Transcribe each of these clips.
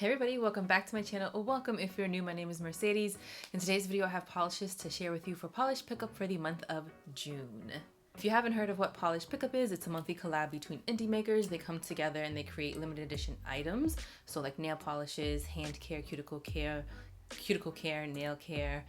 Hey everybody, welcome back to my channel, or welcome if you're new. My name is Mercedes. In today's video I have polishes to share with you for polish pickup for the month of June. If you haven't heard of what Polish Pickup is, it's a monthly collab between indie makers. They come together and they create limited edition items, so like nail polishes, hand care, cuticle care, nail care,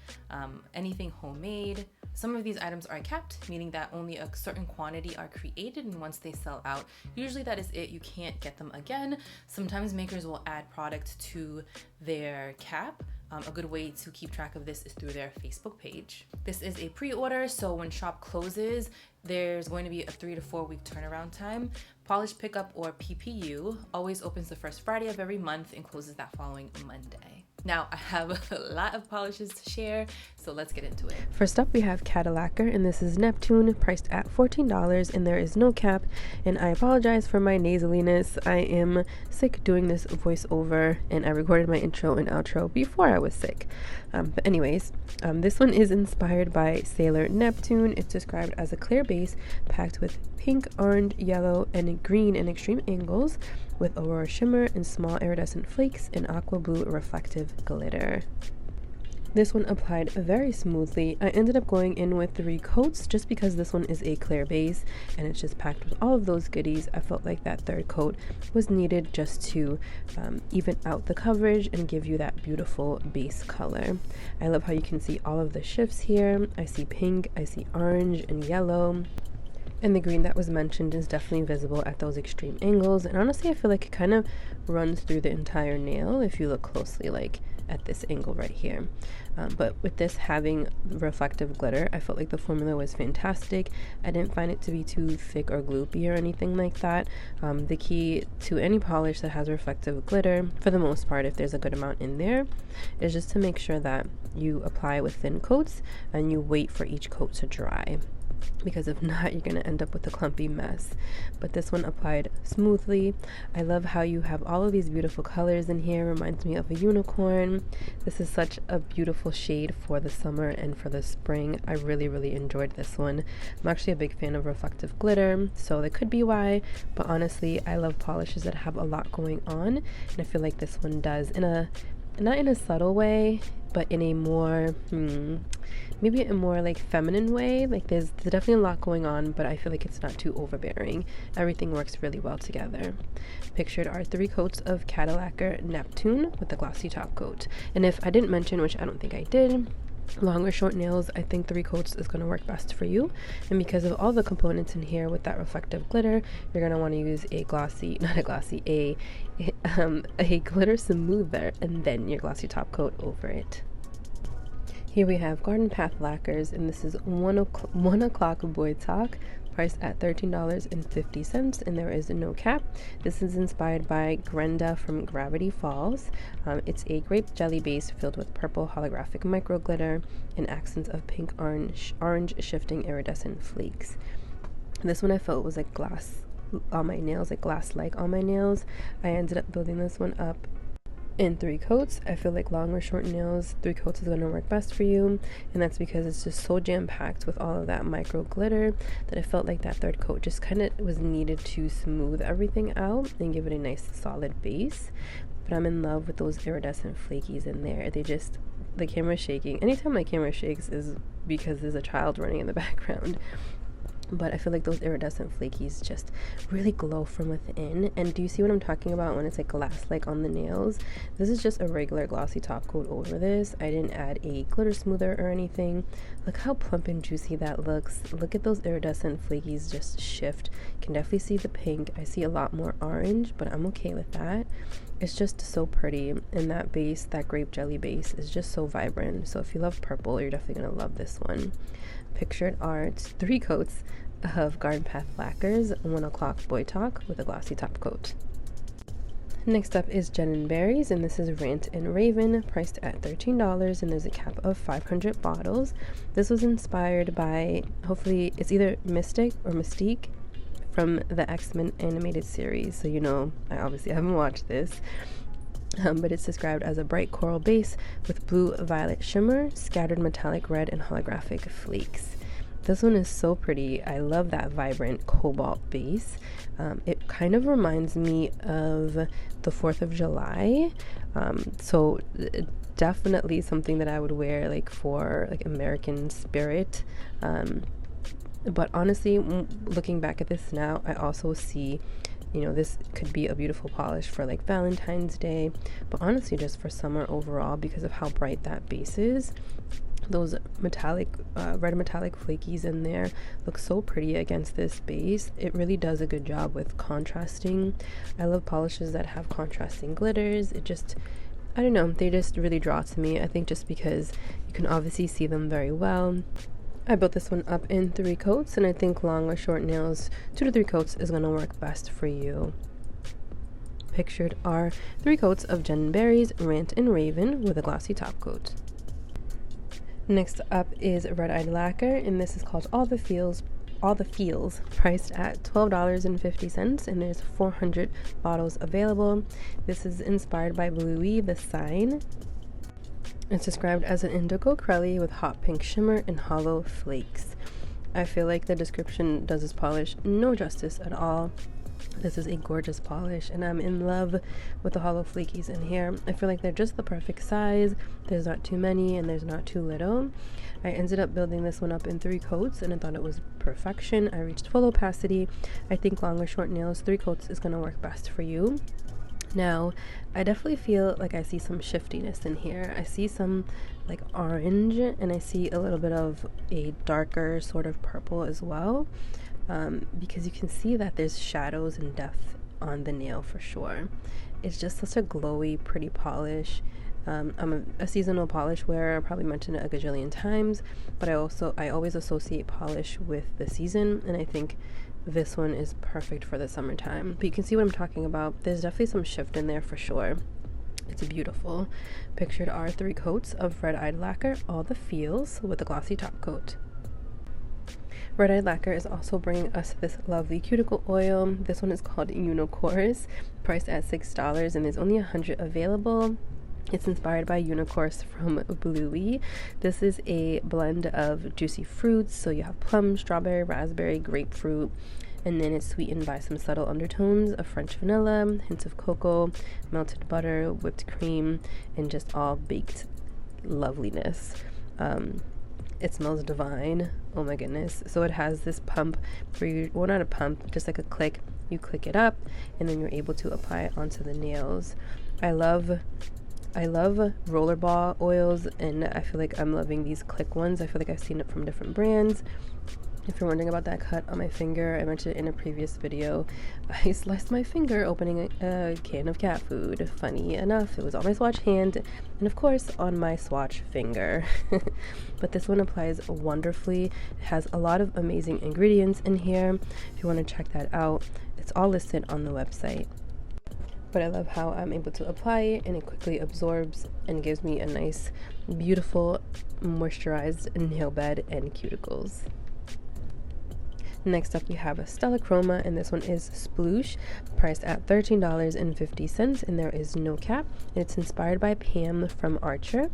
anything homemade. Some of these items are capped, meaning that only a certain quantity are created, and once they sell out, usually that is it. You can't get them again. Sometimes makers will add product to their cap. A good way to keep track of this is through their Facebook page. This is a pre-order, so when shop closes, there's going to be a 3 to 4 week turnaround time. Polish Pickup, or PPU, always opens the first Friday of every month and closes that following Monday. Now, I have a lot of polishes to share, so let's get into it. First up, we have Cadillaquer, and this is Neptune, priced at $14, and there is no cap. And I apologize for my nasaliness. I am sick doing this voiceover, and I recorded my intro and outro before I was sick. But anyways, this one is inspired by Sailor Neptune. It's described as a clear base packed with pink, orange, yellow, and green in extreme angles, with aurora shimmer and small iridescent flakes and aqua blue reflective glitter. This one applied very smoothly. I ended up going in with 3 coats just because this one is a clear base and it's just packed with all of those goodies. I felt like that 3rd coat was needed just to even out the coverage and give you that beautiful base color. I love how you can see all of the shifts here. I see pink, I see orange and yellow. And the green that was mentioned is definitely visible at those extreme angles. And honestly, I feel like it kind of runs through the entire nail if you look closely, like at this angle right here. But with this having reflective glitter, I felt like the formula was fantastic. I didn't find it to be too thick or gloopy or anything like that. The key to any polish that has reflective glitter, for the most part, if there's a good amount in there, is just to make sure that you apply with thin coats and you wait for each coat to dry, because if not, you're going to end up with a clumpy mess. But this one applied smoothly. I love how you have all of these beautiful colors in here. Reminds me of a unicorn. This is such a beautiful shade for the summer and for the spring. I really enjoyed this one. I'm actually a big fan of reflective glitter, so that could be why, but honestly, I love polishes that have a lot going on, and I feel like this one does, in a not in a subtle way, but in a more maybe a more like feminine way. Like there's definitely a lot going on, but I feel like it's not too overbearing. Everything works really well together. Pictured are 3 coats of Cadillaquer Neptune with a glossy top coat. And if I didn't mention, which I don't think I did, long or short nails, I think 3 coats is going to work best for you. And because of all the components in here with that reflective glitter, you're going to want to use a glitter smoother and then your glossy top coat over it. Here we have Garden Path Lacquers, and this is 1 o'clock Boy Talk, priced at $13.50, and there is no cap. This is inspired by Grenda from Gravity Falls. It's a grape jelly base filled with purple holographic micro glitter and accents of pink, orange shifting iridescent flakes. This one I felt was like glass on my nails, like glass-like on my nails. I ended up building this one up in 3 coats. I feel like long or short nails, 3 coats is going to work best for you, and that's because it's just so jam-packed with all of that micro glitter that I felt like that 3rd coat just kind of was needed to smooth everything out and give it a nice solid base. But I'm in love with those iridescent flakies in there. They just, the camera's shaking. Anytime my camera shakes is because there's a child running in the background. But I feel like those iridescent flakies just really glow from within. And do you see what I'm talking about when it's like glass-like on the nails? This is just a regular glossy top coat over this. I didn't add a glitter smoother or anything. Look how plump and juicy that looks. Look at those iridescent flakies just shift. You can definitely see the pink. I see a lot more orange, but I'm okay with that. It's just so pretty, and that base, that grape jelly base, is just so vibrant. So if you love purple, you're definitely going to love this one. Pictured are 3 coats of Garden Path Lacquers, 1 o'clock Boy Talk with a glossy top coat. Next up is Jen & Berries, and this is Rant and Raven, priced at $13, and there's a cap of 500 bottles. This was inspired by, hopefully, it's either Mystic or Mystique from the X-Men animated series. So, you know, I obviously haven't watched this. But it's described as a bright coral base with blue-violet shimmer, scattered metallic red, and holographic flakes. This one is so pretty. I love that vibrant cobalt base. It kind of reminds me of the 4th of July. So definitely something that I would wear like for like American Spirit. But honestly, looking back at this now, I also see, you know, this could be a beautiful polish for like Valentine's Day, but honestly just for summer overall because of how bright that base is. Those metallic, red metallic flakies in there look so pretty against this base. It really does a good job with contrasting. I love polishes that have contrasting glitters. It just, I don't know, they just really draw to me. I think just because you can obviously see them very well. I built this one up in 3 coats, and I think long or short nails, 2 to 3 coats is going to work best for you. Pictured are 3 coats of Jen Berry's Rant and Raven with a glossy top coat. Next up is Red Eyed Lacquer, and this is called All the Feels, priced at $12.50, and there's 400 bottles available. This is inspired by Bluey the Sign. It's described as an indigo crelly with hot pink shimmer and hollow flakes. I feel like the description does this polish no justice at all. This is a gorgeous polish, and I'm in love with the hollow flakies in here. I feel like they're just the perfect size. There's not too many and there's not too little. I ended up building this one up in 3 coats, and I thought it was perfection. I reached full opacity. I think long or short nails, 3 coats is going to work best for you. Now, I definitely feel like I see some shiftiness in here. I see some like orange, and I see a little bit of a darker sort of purple as well, because you can see that there's shadows and depth on the nail for sure. It's just such a glowy, pretty polish. I'm a seasonal polish wearer. I probably mentioned it a gajillion times, but I always associate polish with the season, and I think this one is perfect for the summertime. But you can see what I'm talking about. There's definitely some shift in there for sure. It's beautiful. Pictured are 3 coats of Red Eyed Lacquer, All the Feels, with a glossy top coat. Red Eyed Lacquer is also bringing us this lovely cuticle oil. This one is called Jior Courture, priced at $6, and there's only 100 available. It's inspired by Jior Courture from Bluey. This is a blend of juicy fruits, so you have plum, strawberry, raspberry, grapefruit, and then it's sweetened by some subtle undertones of French vanilla, hints of cocoa, melted butter, whipped cream, and just all baked loveliness. It smells divine. Oh my goodness. So it has this pump where you, well, not a pump, just like a click. You click it up, and then you're able to apply it onto the nails. I love rollerball oils, and I feel like I'm loving these click ones. I feel like I've seen it from different brands. If you're wondering about that cut on my finger, I mentioned it in a previous video. I sliced my finger opening a can of cat food. Funny enough, it was on my swatch hand, and of course on my swatch finger. But this one applies wonderfully. It has a lot of amazing ingredients in here. If you want to check that out, it's all listed on the website. But I love how I'm able to apply it, and it quickly absorbs and gives me a nice, beautiful, moisturized nail bed and cuticles. Next up, we have a Stella Chroma, and this one is Sploosh, priced at $13.50, and there is no cap. It's inspired by Pam from Archer.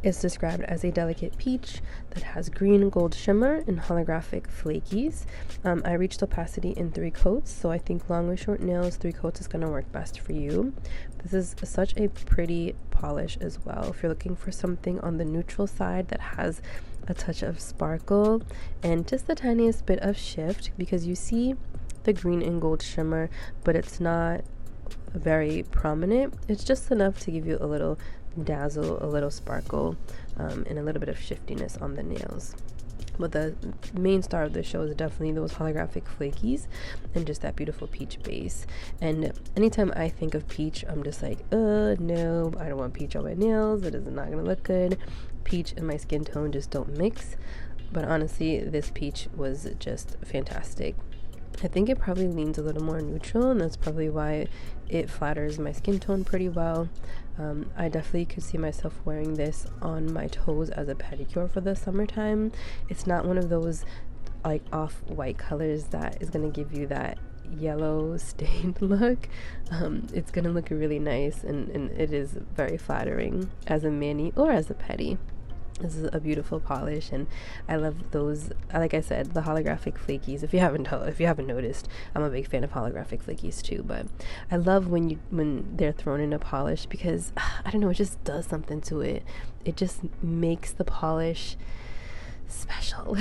It's described as a delicate peach that has green gold shimmer and holographic flakies. I reached opacity in 3 coats, so I think long or short nails, 3 coats is going to work best for you. This is such a pretty polish as well. If you're looking for something on the neutral side that has a touch of sparkle and just the tiniest bit of shift, because you see the green and gold shimmer, but it's not very prominent. It's just enough to give you a little dazzle, a little sparkle, and a little bit of shiftiness on the nails. But the main star of the show is definitely those holographic flakies and just that beautiful peach base. And anytime I think of peach, I'm just like, no, I don't want peach on my nails. It is not gonna look good. Peach and my skin tone just don't mix. But honestly, this peach was just fantastic. I think it probably leans a little more neutral, and that's probably why it flatters my skin tone pretty well. I definitely could see myself wearing this on my toes as a pedicure for the summertime. It's not one of those like off-white colors that is going to give you that yellow stained look. It's going to look really nice, and it is very flattering as a mani or as a pedi. This is a beautiful polish, and I love those, like I said, the holographic flakies. If you haven't noticed, I'm a big fan of holographic flakies too, but I love when they're thrown in a polish, because I don't know, it just does something to it. It just makes the polish special.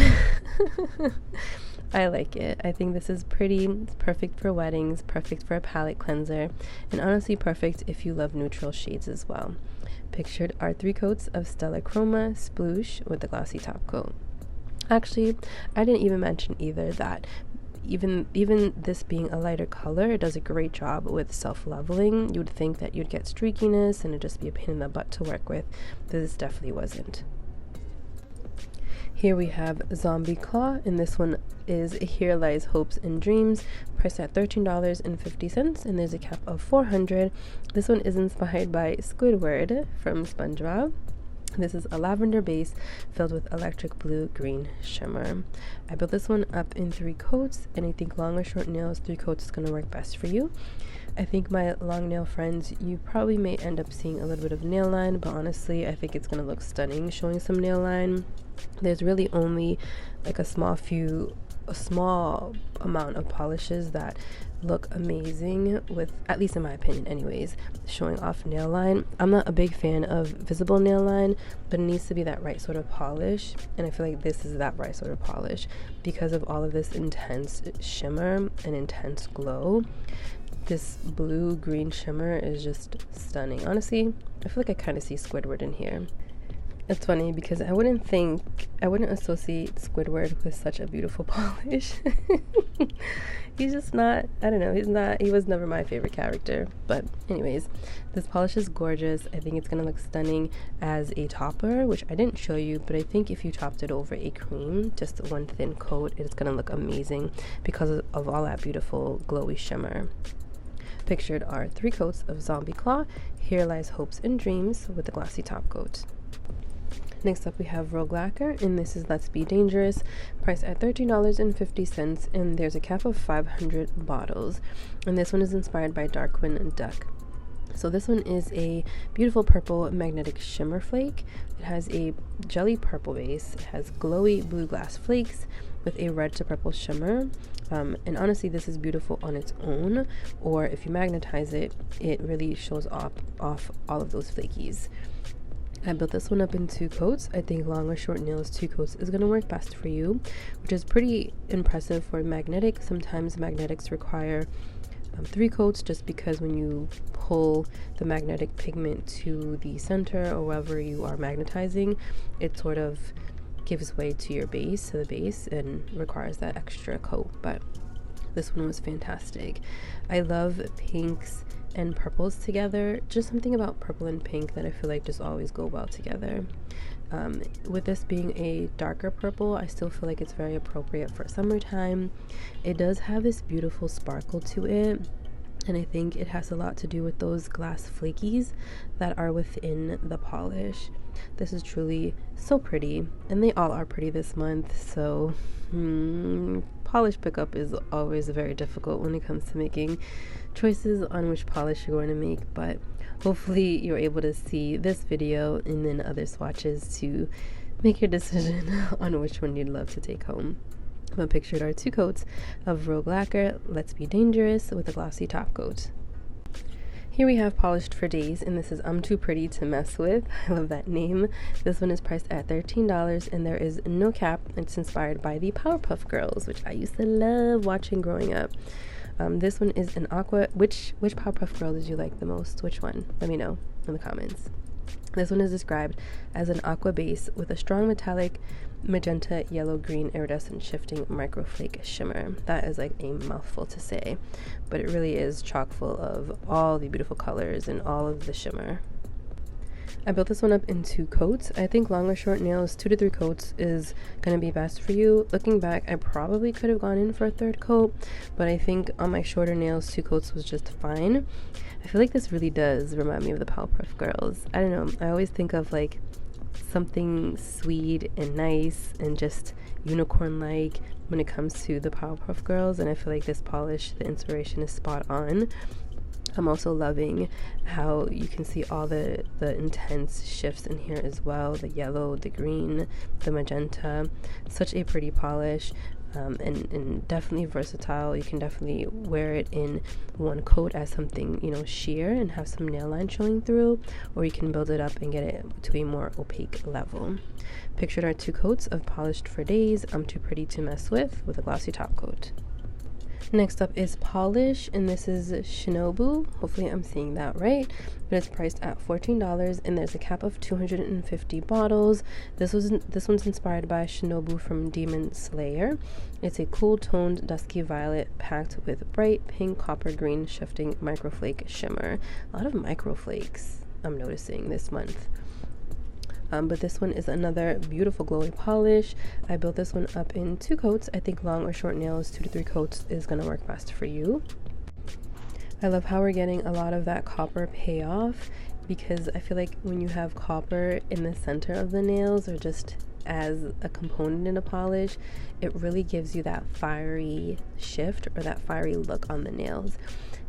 I like it. I think this is pretty. It's perfect for weddings, perfect for a palette cleanser, and honestly perfect if you love neutral shades as well. Pictured are 3 coats of Stella Chroma Sploosh with the glossy top coat. Actually, I didn't even mention either that even this being a lighter color, it does a great job with self-leveling. You would think that you'd get streakiness and it'd just be a pain in the butt to work with. This definitely wasn't. Here we have Zombie Claw, and this one is Here Lies Hopes and Dreams, priced at $13.50, and there's a cap of 400. This one is inspired by Squidward from SpongeBob. This is a lavender base filled with electric blue green shimmer. I built this one up in 3 coats, and I think long or short nails, 3 coats is going to work best for you. I think my long nail friends, you probably may end up seeing a little bit of nail line, but honestly, I think it's going to look stunning showing some nail line. There's really only like a small amount of polishes that look amazing with, at least in my opinion anyways, showing off nail line. I'm not a big fan of visible nail line, but it needs to be that right sort of polish, and I feel like this is that right sort of polish because of all of this intense shimmer and intense glow. This blue green shimmer is just stunning. Honestly, I feel like I kind of see Squidward in here. It's funny because I wouldn't associate Squidward with such a beautiful polish. He's just not, I don't know, he was never my favorite character. But anyways, this polish is gorgeous. I think it's going to look stunning as a topper, which I didn't show you, but I think if you topped it over a cream, just one thin coat, it's going to look amazing because of all that beautiful glowy shimmer. Pictured are 3 coats of Zombie Claw, Here Lies Hopes and Dreams with the glossy top coat. Next up we have REL Lacquer, and this is Let's Be Dangerous, priced at $13.50, and there's a cap of 500 bottles. And this one is inspired by Darkwing Duck. So this one is a beautiful purple magnetic shimmer flake. It has a jelly purple base. It has glowy blue glass flakes with a red to purple shimmer. And honestly, this is beautiful on its own, or if you magnetize it, it really shows off all of those flakies. I built this one up in 2 coats. I think long or short nails, 2 coats is going to work best for you, which is pretty impressive for magnetic. Sometimes magnetics require 3 coats just because when you pull the magnetic pigment to the center or wherever you are magnetizing, it sort of gives way to your base, to the base, and requires that extra coat. But this one was fantastic. I love pinks and purples together. Just something about purple and pink that I feel like just always go well together. With this being a darker purple, I still feel like it's very appropriate for summertime. It does have this beautiful sparkle to it, and I think it has a lot to do with those glass flakies that are within the polish. This is truly so pretty, and they all are pretty this month, so polish pickup is always very difficult when it comes to making choices on which polish you're going to make, but hopefully you're able to see this video and then other swatches to make your decision on which one you'd love to take home. My pictured are 2 coats of REL Lacquer Let's Be Dangerous with a glossy top coat. Here we have Polished for Days, and this is I'm Too Pretty to Mess With. I love that name. This one is priced at $13, and there is no cap. It's inspired by the Powerpuff Girls, which I used to love watching growing up. This one is an aqua. Which Powerpuff Girl did you like the most? Which one? Let me know in the comments. This one is described as an aqua base with a strong metallic magenta, yellow, green, iridescent shifting microflake shimmer. That is like a mouthful to say, but it really is chock full of all the beautiful colors and all of the shimmer. I built this one up in 2 coats. I think long or short nails, 2 to 3 coats is going to be best for you. Looking back, I probably could have gone in for a 3rd coat, but I think on my shorter nails, 2 coats was just fine. I feel like this really does remind me of the Powerpuff Girls. I don't know, I always think of like something sweet and nice and just unicorn-like when it comes to the Powerpuff Girls, and I feel like this polish, the inspiration is spot on. I'm also loving how you can see all the intense shifts in here as well. The yellow, the green, the magenta. Such a pretty polish. And definitely versatile. You can definitely wear it in one coat as something, you know, sheer and have some nail line showing through, or you can build it up and get it to a more opaque level. Pictured are 2 coats of Polished for Days. I'm Too Pretty to Mess with a glossy top coat. Next up is Pahlish, and this is Shinobu. Hopefully I'm saying that right, but it's priced at $14, and there's a cap of 250 bottles. This one's inspired by Shinobu from Demon Slayer. It's a cool toned dusky violet packed with bright pink copper green shifting microflake shimmer. A lot of microflakes I'm noticing this month. But this one is another beautiful glowy polish. I built this one up in 2 coats. I think long or short nails, 2 to 3 coats is going to work best for you. I love how we're getting a lot of that copper payoff, because I feel like when you have copper in the center of the nails or just as a component in a polish, it really gives you that fiery shift or that fiery look on the nails.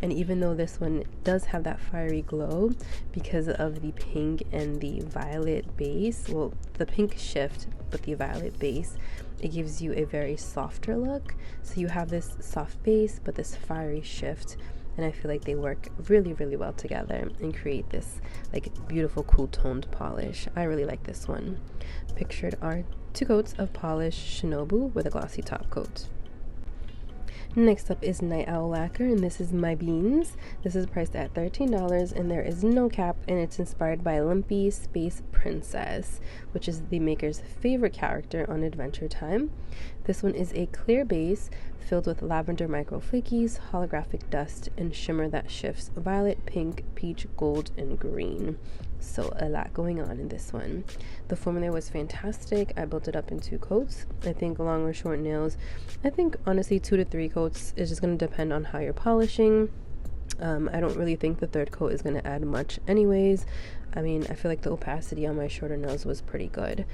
And even though this one does have that fiery glow because of the pink and the violet base, well, the pink shift but the violet base, it gives you a very softer look. So you have this soft base but this fiery shift, and I feel like they work really, really well together and create this like beautiful cool toned polish. I really like this one. Pictured are 2 coats of Polished Shinobu with a glossy top coat. Next up is Night Owl Lacquer, and this is My Beans. This is priced at $13, and there is no cap, and it's inspired by Lumpy Space Princess, which is the maker's favorite character on Adventure Time. This one is a clear base filled with lavender microflakies, holographic dust, and shimmer that shifts violet, pink, peach, gold, and green. So a lot going on in this one. The formula was fantastic. I built it up in 2 coats. I think long or short nails, I think honestly 2 to 3 coats is just going to depend on how you're polishing. I don't really think the 3rd coat is going to add much anyways. I mean, I feel like the opacity on my shorter nails was pretty good.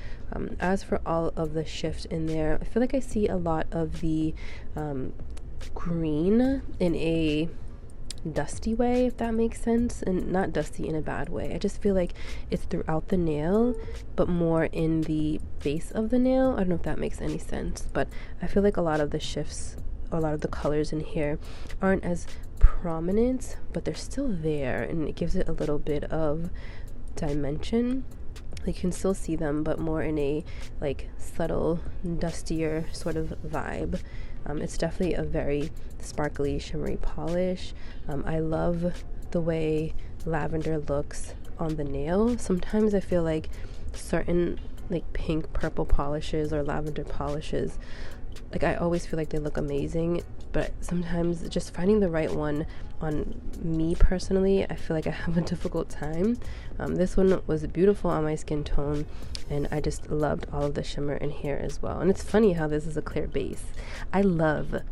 As for all of the shift in there, I feel like I see a lot of the green in a dusty way, if that makes sense, and not dusty in a bad way. I just feel like it's throughout the nail but more in the base of the nail. I don't know if that makes any sense, but I feel like a lot of the shifts, a lot of the colors in here aren't as prominent, but they're still there, and it gives it a little bit of dimension. You can still see them, but more in a like subtle, dustier sort of vibe. It's definitely a very sparkly, shimmery polish. I love the way lavender looks on the nail. Sometimes I feel like certain like pink, purple polishes or lavender polishes, like I always feel like they look amazing, but sometimes just finding the right one on me personally, I feel like I have a difficult time. This one was beautiful on my skin tone, and I just loved all of the shimmer in here as well. And it's funny how this is a clear base. I love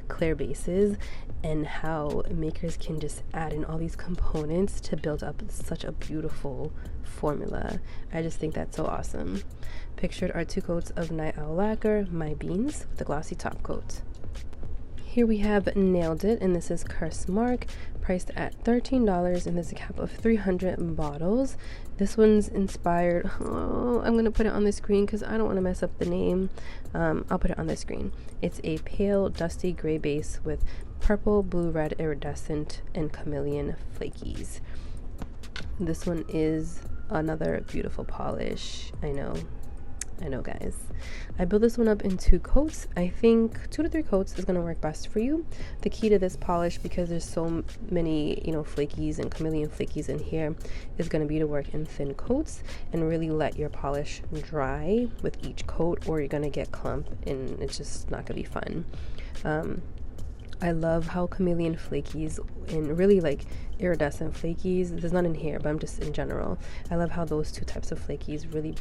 clear bases and how makers can just add in all these components to build up such a beautiful formula. I just think that's so awesome. Pictured are 2 coats of Night Owl Lacquer, My Beans, with a glossy top coat. Here we have Nailed It, and this is Curse Mark, priced at $13, and there's a cap of 300 bottles. This one's inspired, I'm going to put it on the screen because I don't want to mess up the name. I'll put it on the screen. It's a pale, dusty gray base with purple, blue, red, iridescent, and chameleon flakies. This one is another beautiful polish. I know guys. I built this one up in 2 coats. I think 2 to 3 coats is going to work best for you. The key to this polish, because there's so many, flakies and chameleon flakies in here, is going to be to work in thin coats and really let your polish dry with each coat, or you're going to get clump and it's just not going to be fun. I love how chameleon flakies and really like iridescent flakies, there's none in here, but I'm just in general, I love how those 2 types of flakies really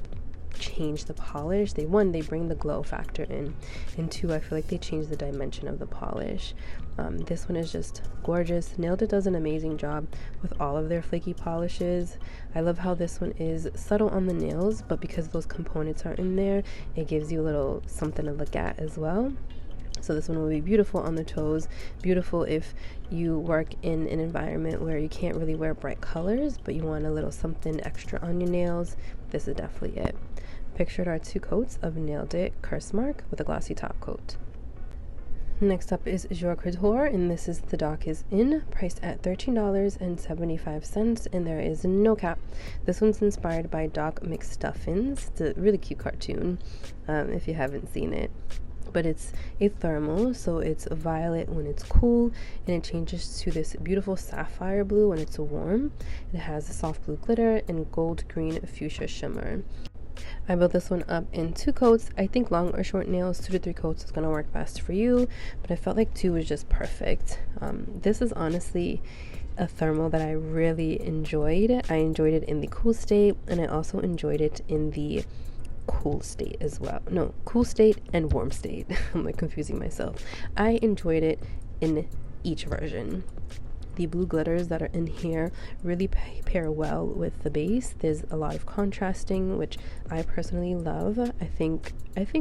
change the polish. They bring the glow factor in, and 2, I feel like they change the dimension of the polish. This one is just gorgeous. Nailed It does an amazing job with all of their flaky polishes. I love how this one is subtle on the nails, but because those components are in there, it gives you a little something to look at as well. So this one will be beautiful on the toes, beautiful if you work in an environment where you can't really wear bright colors, but you want a little something extra on your nails. This is definitely it. Pictured are 2 coats of Nailed It Curse Mark with a glossy top coat. Next up is Jior Courture, and this is The Doc Is In, priced at $13.75, and there is no cap. This one's inspired by Doc McStuffins. It's a really cute cartoon, if you haven't seen it. But it's a thermal, so it's violet when it's cool, and it changes to this beautiful sapphire blue when it's warm. It has a soft blue glitter and gold green fuchsia shimmer. I built this one up in 2 coats. I think long or short nails, 2 to 3 coats is going to work best for you, but I felt like 2 was just perfect. This is honestly a thermal that I really enjoyed. I enjoyed it in the cool state, and I also enjoyed it in the cool state as well. No, cool state and warm state. I'm like confusing myself. I enjoyed it in each version. The blue glitters that are in here really pair well with the base. There's a lot of contrasting, which I personally love. I think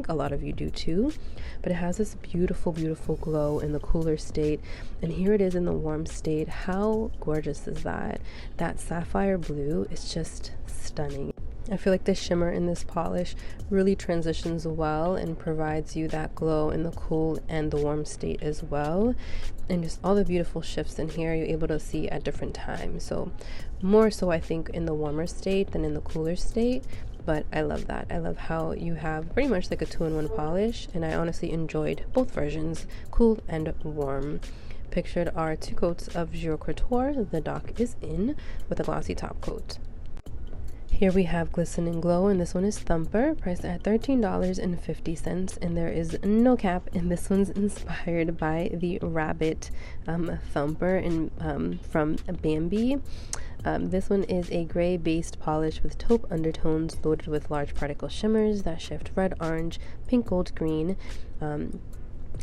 a lot of you do too. But it has this beautiful, beautiful glow in the cooler state. And here it is in the warm state. How gorgeous is that? That sapphire blue is just stunning. I feel like the shimmer in this polish really transitions well and provides you that glow in the cool and the warm state as well. And just all the beautiful shifts in here you're able to see at different times. So more so I think in the warmer state than in the cooler state. But I love that. I love how you have pretty much like a 2-in-1 polish. And I honestly enjoyed both versions, cool and warm. Pictured are 2 coats of Jior Courture. The Doc Is In with a glossy top coat. Here we have Glisten Glow, and this one is Thumper, priced at $13.50, and there is no cap, and this one's inspired by the rabbit Thumper from Bambi. This one is a gray-based polish with taupe undertones loaded with large particle shimmers that shift red, orange, pink, gold, green, and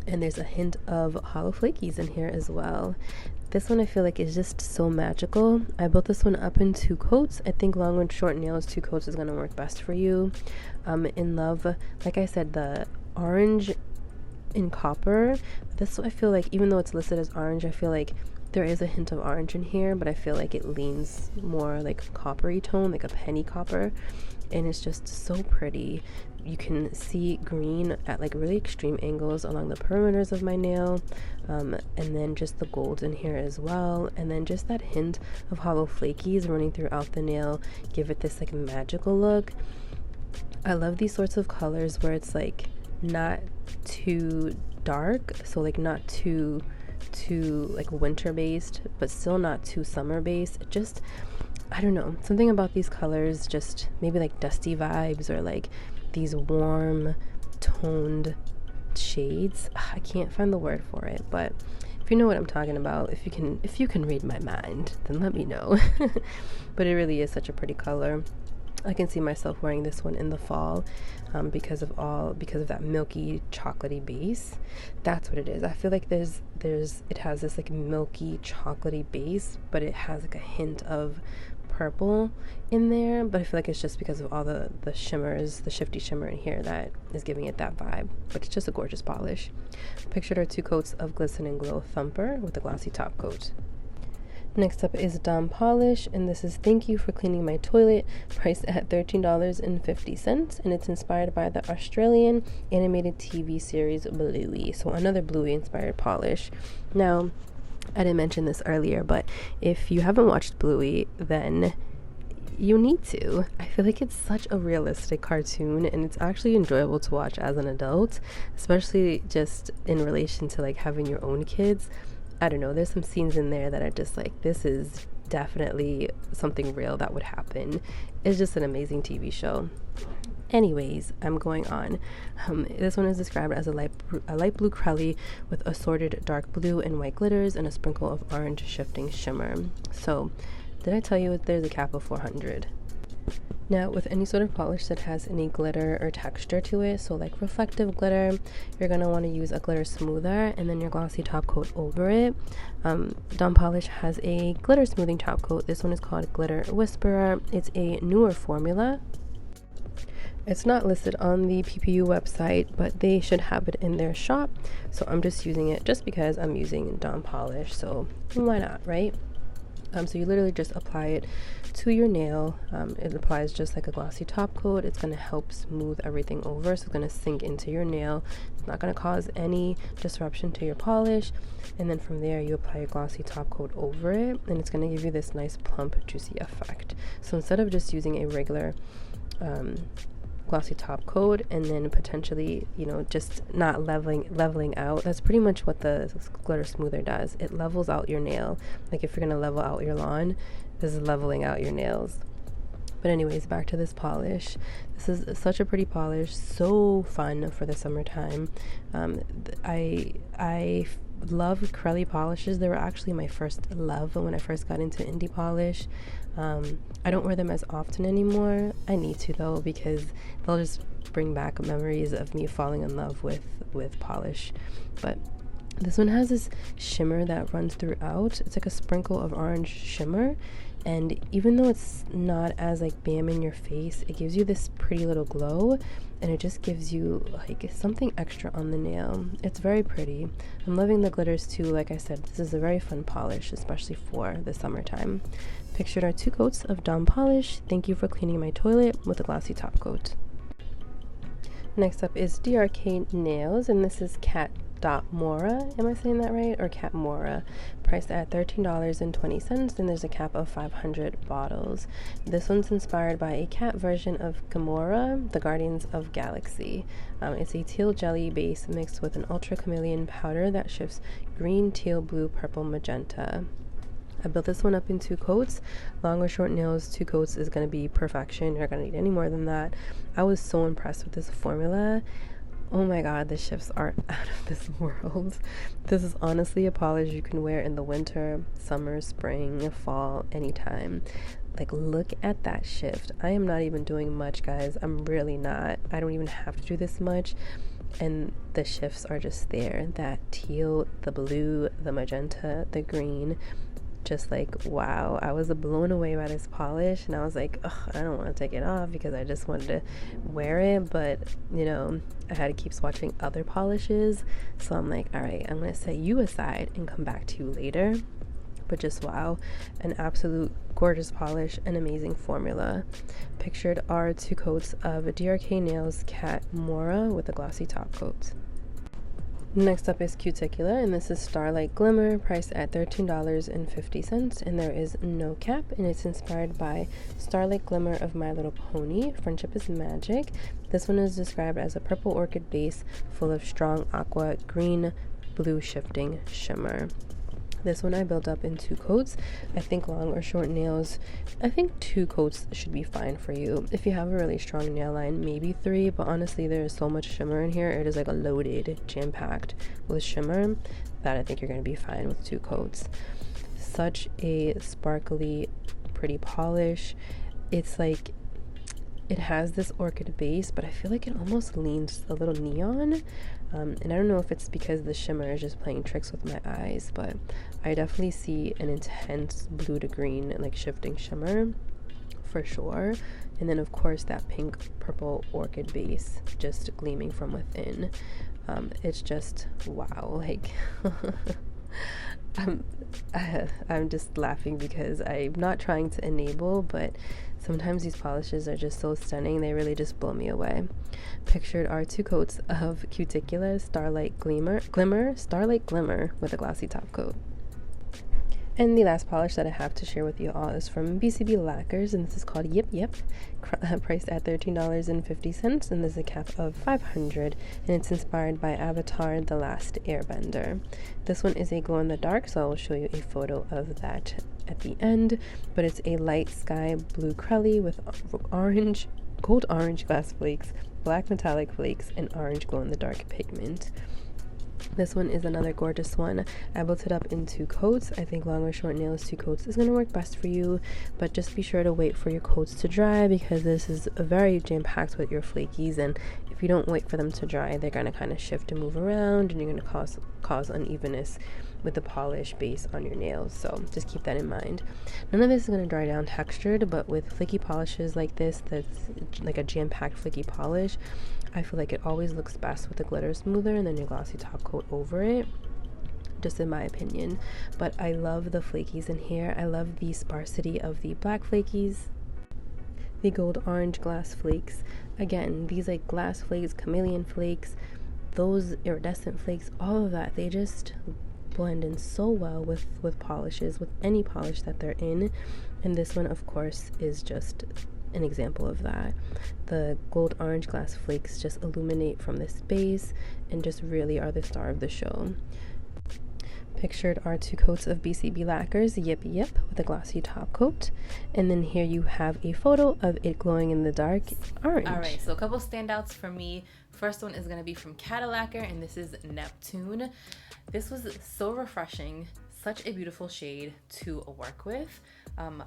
there's a hint of hollow flakies in here as well. This one I feel like is just so magical. I built this one up in 2 coats. I think long and short nails, 2 coats is going to work best for you. In love, like I said, the orange in copper. This I feel like, even though it's listed as orange, I feel like there is a hint of orange in here, but I feel like it leans more like coppery tone, like a penny copper. And it's just so pretty. You can see green at like really extreme angles along the perimeters of my nail, and then just the gold in here as well, and then just that hint of hollow flakies running throughout the nail give it this like magical look. I love these sorts of colors where it's like not too dark, so like not too like winter based, but still not too summer based. Just, I don't know, something about these colors, just maybe like dusty vibes or like these warm toned shades. I can't find the word for it, but if you know what I'm talking about, if you can read my mind, then let me know. But it really is such a pretty color. I can see myself wearing this one in the fall, because of that milky chocolatey base. That's what it is. I feel like it has this like milky chocolatey base, but it has like a hint of purple in there, but I feel like it's just because of all the shimmers, the shifty shimmer in here that is giving it that vibe. But it's just a gorgeous polish. Pictured are 2 coats of Glisten Glow Thumper with a glossy top coat. Next up is Dawn Polish, and this is Thank You for Cleaning My Toilet, priced at $13.50, and it's inspired by the Australian animated TV series Bluey. So another Bluey inspired polish. Now, I didn't mention this earlier, but if you haven't watched Bluey, then you need to. I feel like it's such a realistic cartoon, and it's actually enjoyable to watch as an adult, especially just in relation to like having your own kids. I don't know, there's some scenes in there that are just like, this is definitely something real that would happen. It's just an amazing TV show. Anyways, I'm going on. This one is described as a light blue crelly with assorted dark blue and white glitters and a sprinkle of orange shifting shimmer. So, did I tell you there's a cap of 400? Now, with any sort of polish that has any glitter or texture to it, so like reflective glitter, you're going to want to use a glitter smoother and then your glossy top coat over it. Dawn Polish has a glitter smoothing top coat. This one is called Glitter Whisperer. It's a newer formula. It's not listed on the PPU website, but they should have it in their shop. So I'm just using it just because I'm using Dawn Polish. So why not, right? So you literally just apply it to your nail. It applies just like a glossy top coat. It's going to help smooth everything over. So it's going to sink into your nail. It's not going to cause any disruption to your polish. And then from there, you apply a glossy top coat over it. And it's going to give you this nice plump, juicy effect. So instead of just using a regular glossy top coat and then potentially, you know, just not leveling out, that's pretty much what the glitter smoother does. It levels out your nail. Like if you're gonna level out your lawn, this is leveling out your nails. But anyways, back to this polish. This is such a pretty polish, so fun for the summertime. I love Crelly polishes. They were actually my first love when I first got into indie polish. I don't wear them as often anymore. I need to though, because they'll just bring back memories of me falling in love with polish. But this one has this shimmer that runs throughout. It's like a sprinkle of orange shimmer, and even though it's not as like bam in your face, it gives you this pretty little glow, and it just gives you like something extra on the nail. It's very pretty. I'm loving the glitters too. Like I said, this is a very fun polish, especially for the summertime. Pictured are 2 coats of Dawn Polish. Thank you for cleaning my toilet with a glossy top coat. Next up is DRK Nails, and this is Cat Mora. Am I saying that right? Or Cat Mora. Priced at $13.20, and there's a cap of 500 bottles. This one's inspired by a cat version of Gamora, the Guardians of Galaxy. It's a teal jelly base mixed with an ultra chameleon powder that shifts green, teal, blue, purple, magenta. I built this one up in 2 coats. Long or short nails, 2 coats is going to be perfection. You're not going to need any more than that. I was so impressed with this formula. Oh my god, the shifts are out of this world. This is honestly a polish you can wear in the winter, summer, spring, fall, anytime. Like, look at that shift. I am not even doing much, guys. I'm really not. I don't even have to do this much. And the shifts are just there. That teal, the blue, the magenta, the green. Just like, wow, I was blown away by this polish, and I was like, ugh, I don't want to take it off because I just wanted to wear it, but you know, I had to keep swatching other polishes, so I'm like, all right, I'm gonna set you aside and come back to you later. But just wow, an absolute gorgeous polish, an amazing formula. Pictured are 2 coats of DRK Nails Cat Mora with a glossy top coat. Next up is Cuticula, and this is Starlight Glimmer, priced at $13.50, and there is no cap, and it's inspired by Starlight Glimmer of My Little Pony, Friendship is Magic. This one is described as a purple orchid base full of strong aqua, green, blue shifting shimmer. This one I built up in 2 coats. I think long or short nails, I think 2 coats should be fine for you. If you have a really strong nail line, maybe 3, but honestly there is so much shimmer in here. It is like a loaded, jam-packed with shimmer that I think you're going to be fine with 2 coats. Such a sparkly, pretty polish. It's like, it has this orchid base, but I feel like it almost leans a little neon. And I don't know if it's because the shimmer is just playing tricks with my eyes, but I definitely see an intense blue to green, like shifting shimmer for sure. And then of course that pink purple orchid base just gleaming from within. It's just wow, like I'm just laughing because I'm not trying to enable, but sometimes these polishes are just so stunning, they really just blow me away. Pictured are 2 coats of Cuticula Starlight Starlight Glimmer with a glossy top coat. And the last polish that I have to share with you all is from BCB Lacquers, and this is called Yip Yip, priced at $13.50, and there's a cap of 500, and it's inspired by Avatar: The Last Airbender. This one is a glow in the dark, so I will show you a photo of that at the end, but it's a light sky blue crelly with gold orange glass flakes, black metallic flakes, and orange glow in the dark pigment. This one is another gorgeous one. I built it up in 2 coats. I think long or short nails, 2 coats is going to work best for you, but just be sure to wait for your coats to dry because this is very jam-packed with your flakies, and if you don't wait for them to dry, they're going to kind of shift and move around, and you're going to cause unevenness with the polish base on your nails, so just keep that in mind. None of this is going to dry down textured, but with flaky polishes like this, that's like a jam-packed flaky polish, I feel like it always looks best with a glitter smoother and then your glossy top coat over it, just in my opinion. But I love the flakies in here. I love the sparsity of the black flakies, the gold orange glass flakes. Again, these like glass flakes, chameleon flakes, those iridescent flakes, all of that, they just blend in so well with polishes, with any polish that they're in. And this one, of course, is just an example of that. The gold orange glass flakes just illuminate from this base and just really are the star of the show. Pictured are 2 coats of BCB Lacquers, Yip with a glossy top coat. And then here you have a photo of it glowing in the dark orange. All right, so a couple standouts for me. First one is going to be from Cadillaquer, and this is Neptune. This was so refreshing, such a beautiful shade to work with.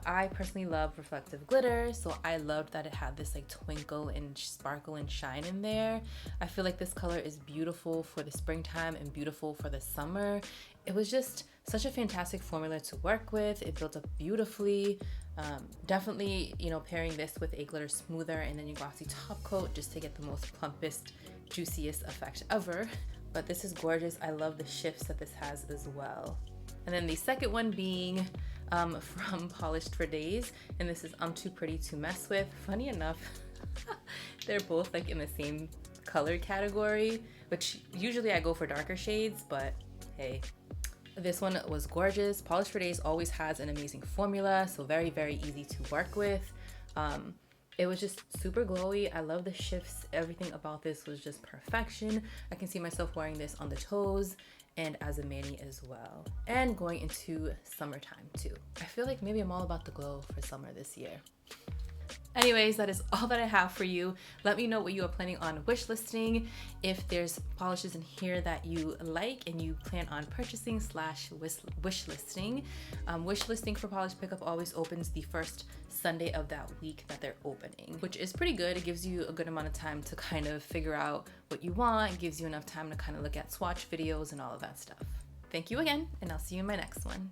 I personally love reflective glitter, so I loved that it had this like twinkle and sparkle and shine in there. I feel like this color is beautiful for the springtime and beautiful for the summer. It was just such a fantastic formula to work with. It built up beautifully. Definitely, you know, pairing this with a glitter smoother and then your glossy top coat just to get the most plumpest, juiciest effect ever. But this is gorgeous. I love the shifts that this has as well. And then the second one being from Polished for Days, and this is I'm Too Pretty to Mess With. Funny enough, they're both like in the same color category, which usually I go for darker shades, but hey. This one was gorgeous. Polished for Days always has an amazing formula, so very, very easy to work with. It was just super glowy. I love the shifts. Everything about this was just perfection. I can see myself wearing this on the toes and as a mani as well. And going into summertime too. I feel like maybe I'm all about the glow for summer this year. Anyways, that is all that I have for you. Let me know what you are planning on wish listing. If there's polishes in here that you like and you plan on purchasing / wish listing. Wish listing for Polish Pickup always opens the first Sunday of that week that they're opening, which is pretty good. It gives you a good amount of time to kind of figure out what you want. It gives you enough time to kind of look at swatch videos and all of that stuff. Thank you again, and I'll see you in my next one.